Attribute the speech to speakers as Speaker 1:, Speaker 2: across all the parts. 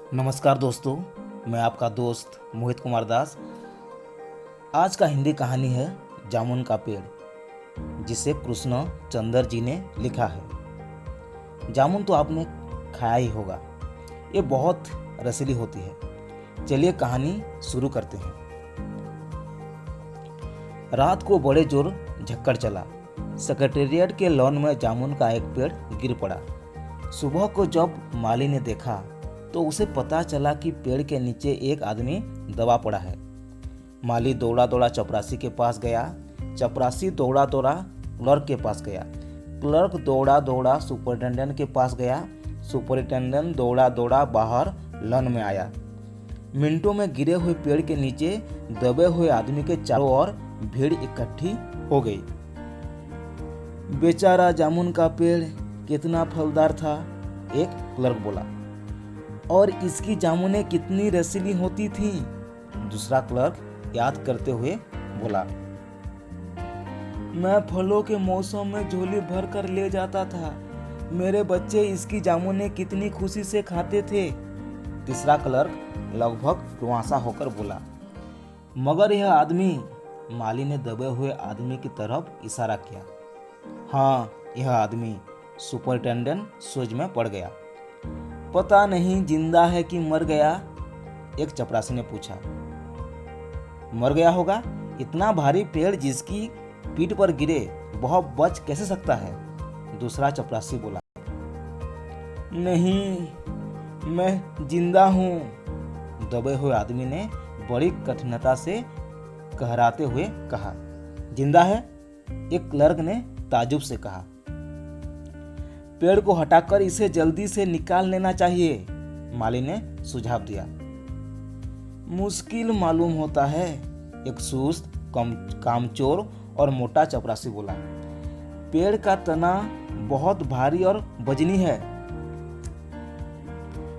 Speaker 1: नमस्कार दोस्तों, मैं आपका दोस्त मोहित कुमार दास। आज का हिंदी कहानी है जामुन का पेड़, जिसे कृष्ण चंद्र जी ने लिखा है। जामुन तो आपने खाया ही होगा, ये बहुत रसीली होती है। चलिए कहानी शुरू करते हैं। रात को बड़े जोर झक्कड़ चला। सेक्रेटेरिएट के लॉन में जामुन का एक पेड़ गिर पड़ा। सुबह को जब माली ने देखा तो उसे पता चला कि पेड़ के नीचे एक आदमी दबा पड़ा है। माली दौड़ा दौड़ा चपरासी के पास गया। चपरासी दौड़ा दौड़ा क्लर्क के पास गया। क्लर्क दौड़ा दौड़ा सुपरिटेंडेंट के पास गया। सुपरिटेंडेंट दौड़ा दौड़ा बाहर लन में आया। मिनटों में गिरे हुए पेड़ के नीचे दबे हुए आदमी के चारों ओर भीड़ इकट्ठी हो गई। बेचारा जामुन का पेड़ कितना फलदार था, एक क्लर्क बोला। और इसकी जामुनें कितनी रसीली होती थीं, दूसरा क्लर्क याद करते हुए बोला। मैं फलों के मौसम में झोली भर कर ले जाता था। मेरे बच्चे इसकी जामुनें कितनी खुशी से खाते थे, तीसरा क्लर्क लगभग रुआंसा होकर बोला। मगर यह आदमी, माली ने दबे हुए आदमी की तरफ इशारा किया। हाँ, यह आदमी, सुपरिटेंडेंट सोच में पड़ गया। पता नहीं जिंदा है कि मर गया, एक चपरासी ने पूछा। मर गया होगा, इतना भारी पेड़ जिसकी पीठ पर गिरे वह बच कैसे सकता है, दूसरा चपरासी बोला। नहीं, मैं जिंदा हूं, दबे हुए आदमी ने बड़ी कठिनता से कहराते हुए कहा। जिंदा है, एक क्लर्क ने ताजुब से कहा। पेड़ को हटाकर इसे जल्दी से निकाल लेना चाहिए, माली ने सुझाव दिया। मुश्किल मालूम होता है, एक सुस्त कामचोर और मोटा चपरासी बोला। पेड़ का तना बहुत भारी और वजनी है।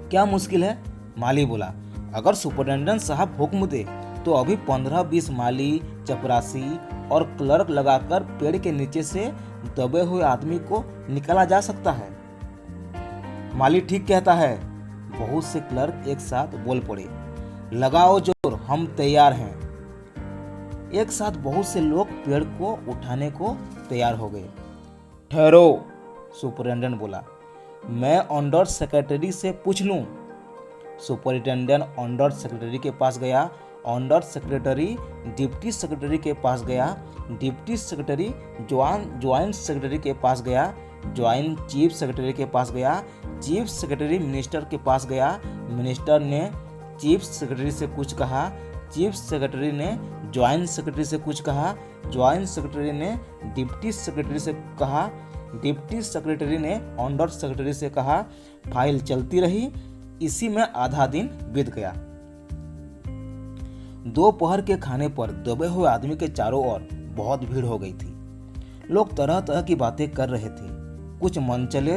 Speaker 1: क्या मुश्किल है, माली बोला। अगर सुपरिटेंडेंट साहब हुक्म दे तो अभी 15-20 माली, चपरासी और क्लर्क लगाकर पेड़ के नीचे से दबे हुए आदमी को निकाला जा सकता है। माली ठीक कहता है, बहुत से क्लर्क एक साथ बोल पड़े। लगाओ जोर, हम तैयार हैं। एक साथ बहुत से लोग पेड़ को उठाने को तैयार हो गए। ठहरो, सुपरिटेंडेंट बोला, मैं अंडर सेक्रेटरी से पूछ लूं। सुपरिटेंडेंट अंडर सेक्रेटरी के पास गया। अंडर सेक्रेटरी डिप्टी सेक्रेटरी के पास गया। डिप्टी सेक्रेटरी ज्वाइंट सेक्रेटरी के पास गया। ज्वाइंट चीफ सेक्रेटरी के पास गया। चीफ सेक्रेटरी मिनिस्टर के पास गया। मिनिस्टर ने चीफ सेक्रेटरी से कुछ कहा। चीफ सेक्रेटरी ने ज्वाइंट सेक्रेटरी से कुछ कहा। ज्वाइंट सेक्रेटरी ने डिप्टी सेक्रेटरी से कहा। डिप्टी सेक्रेटरी ने अंडर सेक्रेटरी से कहा। फाइल चलती रही। इसी में आधा दिन बीत गया। दोपहर के खाने पर दबे हुए आदमी के चारों ओर बहुत भीड़ हो गई थी। लोग तरह तरह की बातें कर रहे थे। कुछ मनचले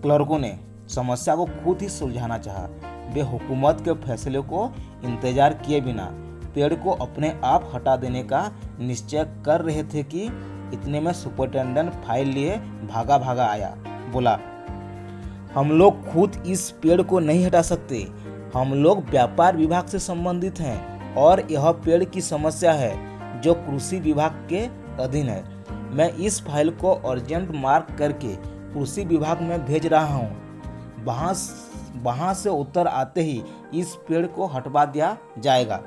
Speaker 1: क्लर्कों ने समस्या को खुद ही सुलझाना चाहा। वे हुकूमत के फैसले को इंतजार किए बिना पेड़ को अपने आप हटा देने का निश्चय कर रहे थे कि इतने में सुपरिटेंडेंट फाइल लिए भागा भागा आया। बोला, हम लोग खुद इस पेड़ को नहीं हटा सकते। हम लोग व्यापार विभाग से संबंधित हैं और यह पेड़ की समस्या है जो कृषि विभाग के अधीन है। मैं इस फाइल को अर्जेंट मार्क करके कृषि विभाग में भेज रहा हूँ। वहां से उत्तर आते ही इस पेड़ को हटवा दिया जाएगा।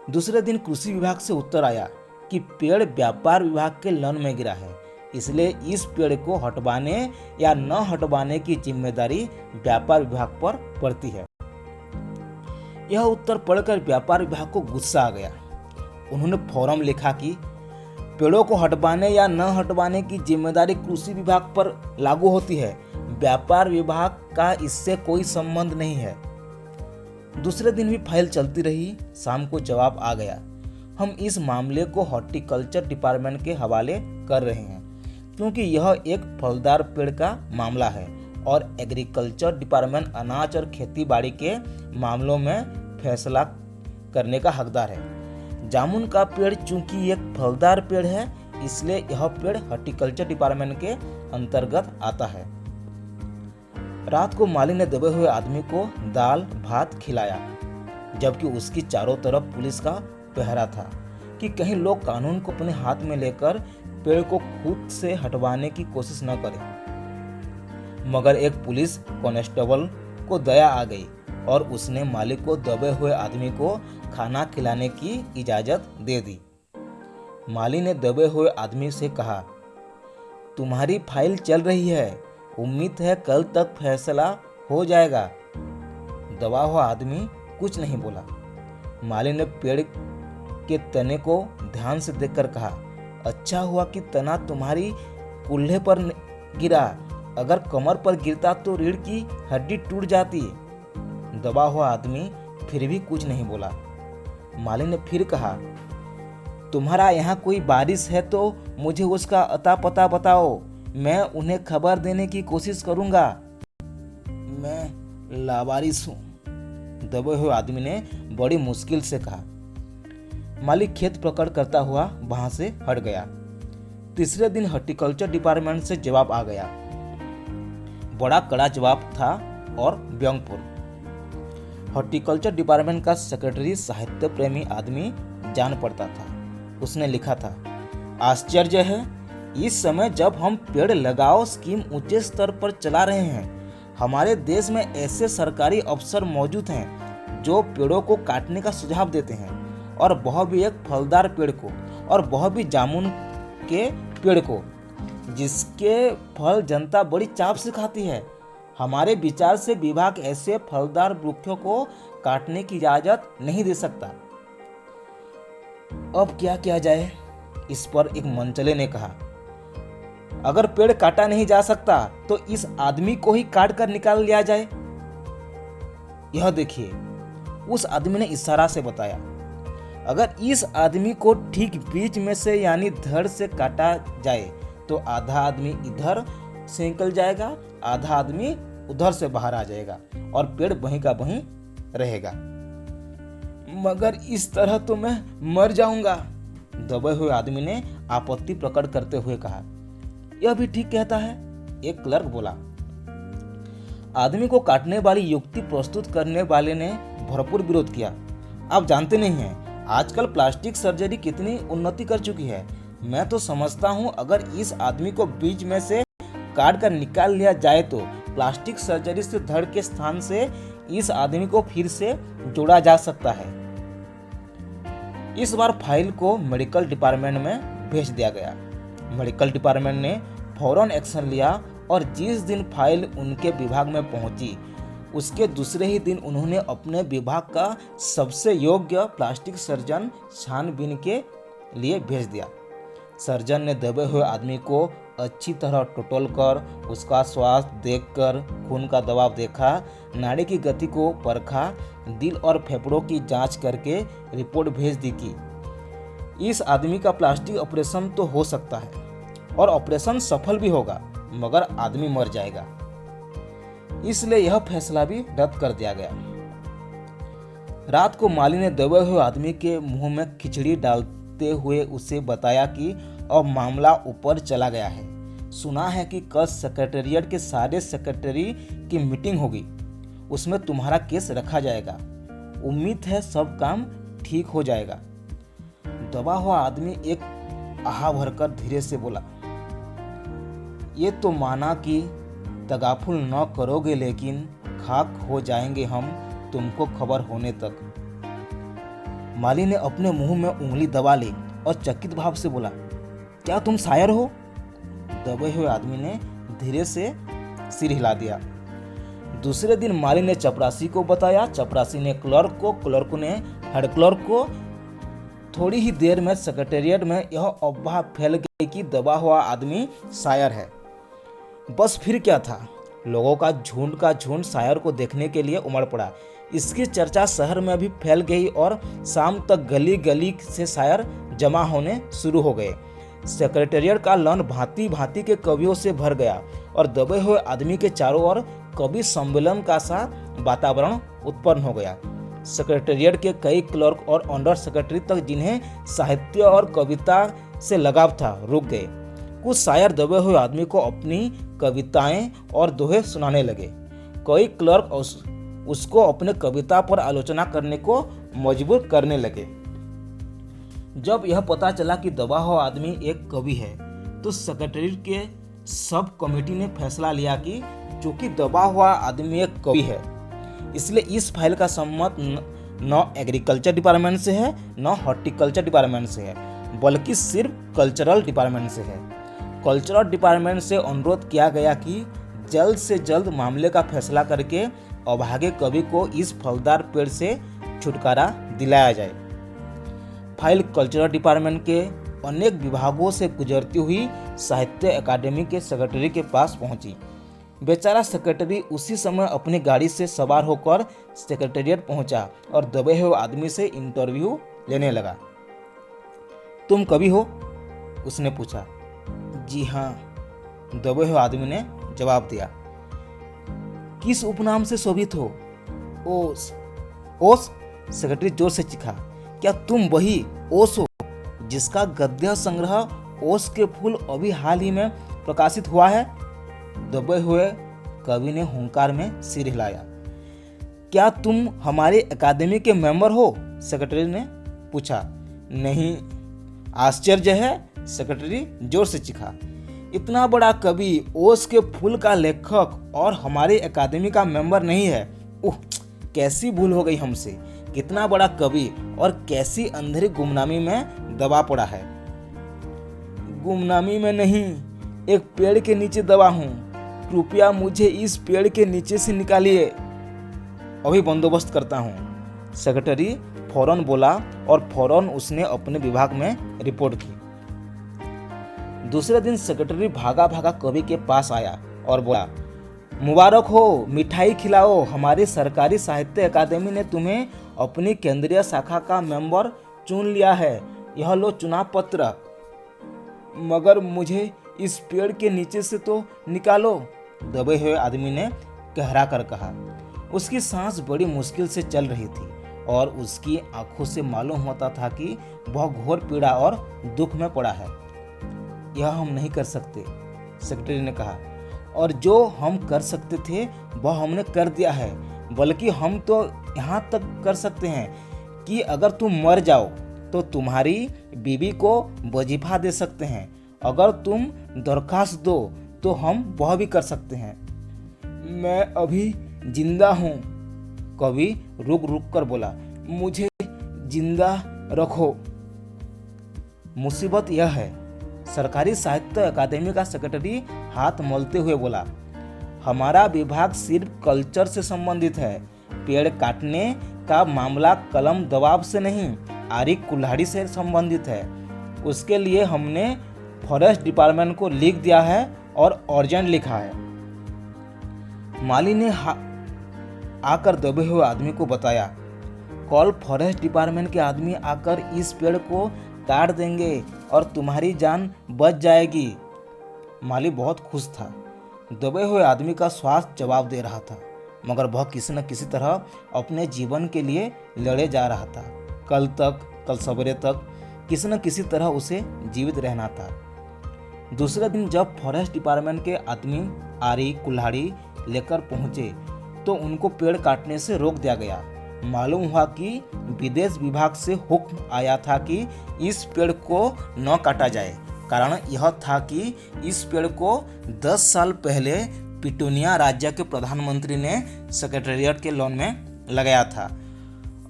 Speaker 1: दूसरे दिन कृषि विभाग से उत्तर आया कि पेड़ व्यापार विभाग के लन में गिरा है, इसलिए इस पेड़ को हटवाने या न हटवाने की जिम्मेदारी व्यापार विभाग पर पड़ती है। यह उत्तर पढ़कर व्यापार विभाग को गुस्सा आ गया। उन्होंने फौरन लिखा कि पेड़ों को हटवाने या न हटवाने की जिम्मेदारी कृषि विभाग पर लागू होती है। व्यापार विभाग का इससे कोई संबंध नहीं है। दूसरे दिन भी फाइल चलती रही। शाम को जवाब आ गया। हम इस मामले को हॉर्टिकल्चर डिपार्टमेंट के हवाले कर रहे हैं, क्योंकि यह एक फलदार पेड़ का मामला है और एग्रीकल्चर डिपार्टमेंट अनाज और खेती बाड़ी के मामलों में फैसला करने का हकदार है। जामुन का पेड़ चूंकि एक फलदार पेड़ है, इसलिए यह पेड़ हॉर्टिकल्चर डिपार्टमेंट के अंतर्गत आता है। रात को माली ने दबे हुए आदमी को दाल भात खिलाया, जबकि उसकी चारों तरफ पुलिस का पहरा था कि कहीं लोग कानून को अपने हाथ में लेकर पेड़ को खुद से हटवाने की कोशिश न करें। मगर एक पुलिस कांस्टेबल को दया आ गई और उसने मालिक को दबे हुए आदमी को खाना खिलाने की इजाजत दे दी। माली ने दबे हुए आदमी से कहा, तुम्हारी फाइल चल रही है, उम्मीद है कल तक फैसला हो जाएगा। दबा हुआ आदमी कुछ नहीं बोला। माली ने पेड़ के तने को ध्यान से देखकर कहा, अच्छा हुआ कि तना तुम्हारी कुल्हे पर गिरा, अगर कमर पर गिरता तो रीढ़ की हड्डी टूट जाती। दबा हुआ आदमी फिर भी कुछ नहीं बोला। माली ने फिर कहा, तुम्हारा यहाँ कोई बारिश है तो मुझे उसका अता पता बताओ, मैं उन्हें खबर देने की कोशिश करूंगा। मैं लावारिस हूँ, दबे हुए आदमी ने बड़ी मुश्किल से कहा। मालिक खेत पकड़ करता हुआ वहां से हट गया। तीसरे दिन हॉर्टिकल्चर डिपार्टमेंट से जवाब आ गया। बड़ा कड़ा जवाब था और व्यंग्यपूर्ण। हॉर्टिकल्चर डिपार्टमेंट का सेक्रेटरी साहित्य प्रेमी आदमी जान पड़ता था। उसने लिखा था, आश्चर्य है, इस समय जब हम पेड़ लगाओ स्कीम ऊंचे स्तर पर चला रहे हैं, हमारे देश में ऐसे सरकारी अफसर मौजूद हैं जो पेड़ों को काटने का सुझाव देते हैं, और वह भी एक फलदार पेड़ को, और वह भी जामुन के पेड़ को, जिसके फल जनता बड़ी चाव से खाती है। हमारे विचार से विभाग ऐसे फलदार वृक्षों को काटने की इजाजत नहीं दे सकता। अब क्या किया जाए? इस पर एक मनचले ने कहा, अगर पेड़ काटा नहीं जा सकता तो इस आदमी को ही काट कर निकाल लिया जाए। यह देखिए, उस आदमी ने इशारा से बताया, अगर इस आदमी को ठीक बीच में से यानी धड़ से काटा जाए तो आधा आदमी इधर से निकल जाएगा, आधा आदमी उधर से बाहर आ जाएगा और पेड़ वहीं का वहीं रहेगा। मगर इस तरह तो मैं मर जाऊंगा, दबे हुए आदमी ने आपत्ति प्रकट करते हुए कहा। यह भी ठीक कहता है, एक क्लर्क बोला। आदमी को काटने वाली युक्ति प्रस्तुत करने वाले ने भरपूर विरोध किया। आप जानते नहीं हैं, आजकल प्लास्टिक सर्जरी कितनी उन्नति कर चुकी है। मैं तो समझता हूँ अगर इस आदमी को बीच में से काट कर निकाल लिया जाए तो प्लास्टिक सर्जरी से धड़ के स्थान से इस आदमी को फिर से जोड़ा जा सकता है। इस बार फाइल को मेडिकल डिपार्टमेंट में भेज दिया गया। मेडिकल डिपार्टमेंट ने फौरन एक्शन लिया और जिस दिन फाइल उनके विभाग में पहुंची, उसके दूसरे ही दिन उन्होंने अपने विभाग का सबसे योग्य प्लास्टिक सर्जन छानबीन के लिए भेज दिया। सर्जन ने दबे हुए आदमी को अच्छी तरह टटोल कर, उसका स्वास्थ्य देखकर, खून का दबाव देखा, नाड़ी की गति को परखा, दिल और फेफड़ों की जांच करके रिपोर्ट भेज दी कि इस आदमी का प्लास्टिक ऑपरेशन तो हो सकता है और ऑपरेशन सफल भी होगा, मगर आदमी मर जाएगा। इसलिए यह फैसला भी रद्द कर दिया गया। रात को माली ने दबे हुए आदमी के मुंह में खिचड़ी डालते हुए उसे बताया कि अब मामला ऊपर चला गया है। सुना है कि कल सेक्रेटेरिएट के सारे सेक्रेटरी की मीटिंग होगी, उसमें तुम्हारा केस रखा जाएगा। उम्मीद है सब काम ठीक हो जाएगा। दबा हुआ आदमी एक आह भरकर धीरे से बोला, ये तो माना कि तगाफुल न करोगे, लेकिन खाक हो जाएंगे हम तुमको खबर होने तक। माली ने अपने मुंह में उंगली दबा ली और चकित भाव से बोला, क्या तुम शायर हो? दबे हुए आदमी ने धीरे से सिर हिला दिया। दूसरे दिन माली ने चपरासी को बताया, चपरासी ने क्लर्क को, क्लर्क ने हेड क्लर्क को। थोड़ी ही देर में सेक्रेटेरिएट में यह अफवाह फैल गई कि दबा हुआ आदमी शायर है। बस फिर क्या था, लोगों का झुंड शायर को देखने के लिए उमड़ पड़ा। इसकी चर्चा शहर में भी फैल गई और शाम तक गली गली से शायर जमा होने शुरू हो गए। सेक्रेटेरिएट का लॉन भांति भांति के कवियों से भर गया और दबे हुए आदमी के चारों ओर कवि सम्मेलन का सा वातावरण उत्पन्न हो गया। सेक्रेटेरिएट के कई क्लर्क और अंडर सेक्रेटरी तक जिन्हें साहित्य और कविता से लगाव था, रुक गए। कुछ शायर दबे हुए आदमी को अपनी कविताएं और दोहे सुनाने लगे। कई क्लर्क उसको अपने कविता पर आलोचना करने को मजबूर करने लगे। जब यह पता चला कि दबा हुआ आदमी एक कवि है तो सेक्रेटरी के सब कमेटी ने फैसला लिया कि चूंकि दबा हुआ आदमी एक कवि है इसलिए इस फाइल का संबंध न एग्रीकल्चर डिपार्टमेंट से है न हॉर्टिकल्चर डिपार्टमेंट से है बल्कि सिर्फ कल्चरल डिपार्टमेंट से है। कल्चरल डिपार्टमेंट से अनुरोध किया गया कि जल्द से जल्द मामले का फैसला करके अभागे कवि को इस फलदार पेड़ से छुटकारा दिलाया जाए। फाइल कल्चरल डिपार्टमेंट के अनेक विभागों से गुजरती हुई साहित्य अकादमी के सेक्रेटरी के पास पहुंची। बेचारा सेक्रेटरी उसी समय अपनी गाड़ी से सवार होकर सेक्रेटेरिएट पहुंचा और दबे हुए आदमी से इंटरव्यू लेने लगा। तुम कवि हो? उसने पूछा। जी हाँ, दबे हुए आदमी ने जवाब दिया। किस उपनाम से शोभित हो? ओस। ओस? सेक्रेटरी जोर से चीखा। क्या तुम वही ओस हो जिसका गद्य संग्रह ओस के फूल अभी हाल ही में प्रकाशित हुआ है? दबे हुए कवि ने हुंकार में सिर हिलाया। क्या तुम हमारे अकादमी के मेंबर हो? सेक्रेटरी ने पूछा। नहीं। आश्चर्य है, सेक्रेटरी जोर से चीखा। इतना बड़ा कवि, ओस के फूल का लेखक और हमारे अकादमी का मेंबर नहीं है? उह, कैसी भूल हो गई हमसे। कितना बड़ा कवि और कैसी अंधेरी गुमनामी में दबा पड़ा है। गुमनामी में नहीं, एक पेड़ के नीचे दबा हूं। कृपया मुझे इस पेड़ के नीचे से निकालिए, अभी बंदोबस्त करता हूं। सेक्रेटरी फौरन बोला और फौरन उसने अपने विभाग में रिपोर्ट की। दूसरे दिन सेक्रेटरी भागा भागा कवि के पास आया और बोला, मुबारक हो, मिठाई खिलाओ। हमारी सरकारी साहित्य अकादमी ने तुम्हें अपनी केंद्रीय शाखा का मेंबर चुन लिया है। यह लो चुनाव पत्र। मगर मुझे इस पेड़ के नीचे से तो निकालो, दबे हुए आदमी ने कहरा कर कहा। उसकी सांस बड़ी मुश्किल से चल रही थी और उसकी आंखों से मालूम होता था कि वह घोर पीड़ा और दुख में पड़ा है। यह हम नहीं कर सकते, सेक्रेटरी ने कहा, और जो हम कर सकते थे वह हमने कर दिया है। बल्कि हम तो यहाँ तक कर सकते हैं कि अगर तुम मर जाओ तो तुम्हारी बीवी को वजीफा दे सकते हैं। अगर तुम दरखास्त दो तो हम वह भी कर सकते हैं। मैं अभी जिंदा हूँ, कवि रुक रुक कर बोला। मुझे जिंदा रखो। मुसीबत यह है, सरकारी साहित्य अकादमी का सेक्रेटरी हाथ मलते हुए बोला, हमारा विभाग सिर्फ कल्चर से संबंधित है। पेड़ काटने का मामला कलम दबाव से नहीं, आरी कुल्हाड़ी से संबंधित है। उसके लिए हमने फॉरेस्ट डिपार्टमेंट को लिख दिया है और अर्जेंट लिखा है। माली ने आकर दबे हुए आदमी को बताया, कल फॉरेस्ट डिपार्टमेंट के आदमी आकर इस पेड़ को काट देंगे और तुम्हारी जान बच जाएगी। माली बहुत खुश था। दबे हुए आदमी का स्वास्थ्य जवाब दे रहा था, मगर वह किसी न किसी तरह अपने जीवन के लिए लड़े जा रहा था। कल सवेरे तक किसी न किसी तरह उसे जीवित रहना था। दूसरे दिन जब फॉरेस्ट डिपार्टमेंट के आदमी आरी कुल्हाड़ी लेकर पहुंचे तो उनको पेड़ काटने से रोक दिया गया। मालूम हुआ कि विदेश विभाग से हुक्म आया था कि इस पेड़ को न काटा जाए। कारण यह था कि इस पेड़ को 10 साल पहले पिटूनिया राज्य के प्रधानमंत्री ने सेक्रेटेरिएट के लॉन में लगाया था।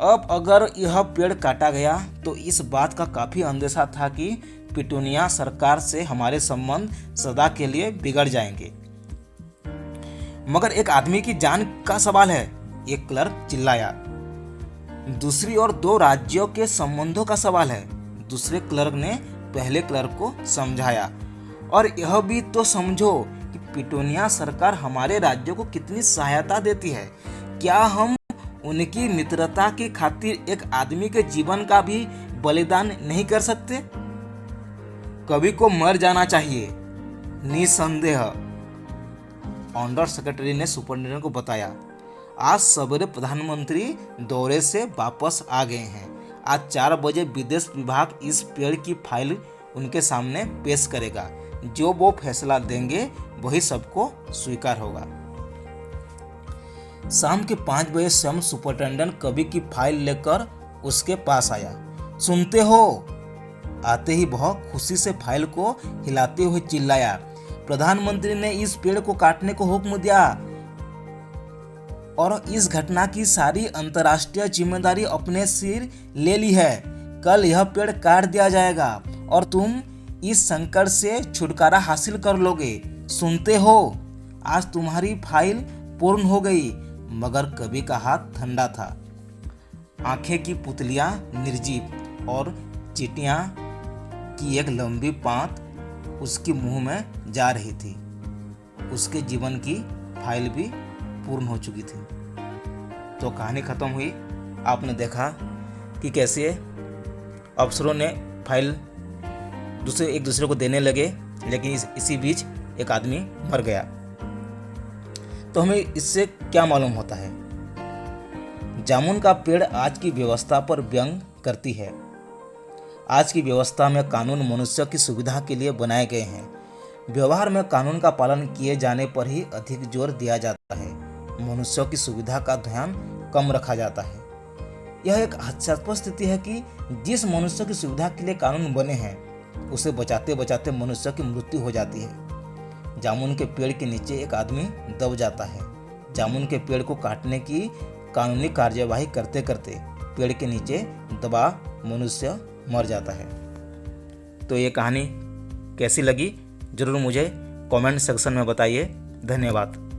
Speaker 1: अब अगर यह पेड़ काटा गया तो इस बात का काफ़ी अंदेशा था कि पिटूनिया सरकार से हमारे संबंध सदा के लिए बिगड़ जाएंगे। मगर एक आदमी की जान का सवाल है, एक क्लर्क चिल्लाया। दूसरी ओर 2 राज्यों के संबंधों का सवाल है, दूसरे क्लर्क ने पहले क्लर्क को समझाया। और यह भी तो समझो कि पिटूनिया सरकार हमारे राज्य को कितनी सहायता देती है। क्या हम उनकी मित्रता की खातिर एक आदमी के जीवन का भी बलिदान नहीं कर सकते? कवि को मर जाना चाहिए, निसंदेह, अंडर सेक्रेटरी ने सुपरिटेंडेंट को बताया। आज सवेरे प्रधानमंत्री दौरे से वापस आ गए हैं। आज 4 बजे विदेश विभाग इस पेड़ की फाइल उनके सामने पेश करेगा। जो वो फैसला देंगे वही सबको स्वीकार होगा। शाम के 5 बजे स्वयं सुपरिटेंडेंट कवि की फाइल लेकर उसके पास आया। सुनते हो? आते ही वह खुशी से फाइल को हिलाते हुए चिल्लाया, प्रधानमंत्री ने इस पेड़ को काटने को हुक्म दिया और इस घटना की सारी अंतर्राष्ट्रीय जिम्मेदारी अपने सिर ले ली है। कल यह पेड़ काट दिया जाएगा और तुम इस संकट से छुटकारा हासिल कर लोगे। सुनते हो? आज तुम्हारी फाइल पूर्ण हो गई। मगर कवि का हाथ ठंडा था। आंखें की पुतलियां निर्जीव और चींटियां की एक लंबी पात उसके मुंह में जा रही थी। उसके जीवन की फाइल भी पूर्ण हो चुकी थी। तो कहानी खत्म हुई। आपने देखा कि कैसे अफसरों ने फाइल एक दूसरे को देने लगे, लेकिन इसी बीच एक आदमी मर गया। तो हमें इससे क्या मालूम होता है? जामुन का पेड़ आज की व्यवस्था पर व्यंग करती है। आज की व्यवस्था में कानून मनुष्य की सुविधा के लिए बनाए गए हैं। व्यवहार में कानून का पालन किए जाने पर ही अधिक जोर दिया जाता है। मनुष्यों की सुविधा का ध्यान कम रखा जाता है। यह एक हास्यास्पद स्थिति है कि जिस मनुष्य की सुविधा के लिए कानून बने हैं, उसे बचाते बचाते मनुष्य की मृत्यु हो जाती है। जामुन के पेड़ के नीचे एक आदमी दब जाता है। जामुन के पेड़ को काटने की कानूनी कार्यवाही करते करते पेड़ के नीचे दबा मनुष्य मर जाता है। तो ये कहानी कैसी लगी जरूर मुझे कमेंट सेक्शन में बताइए। धन्यवाद।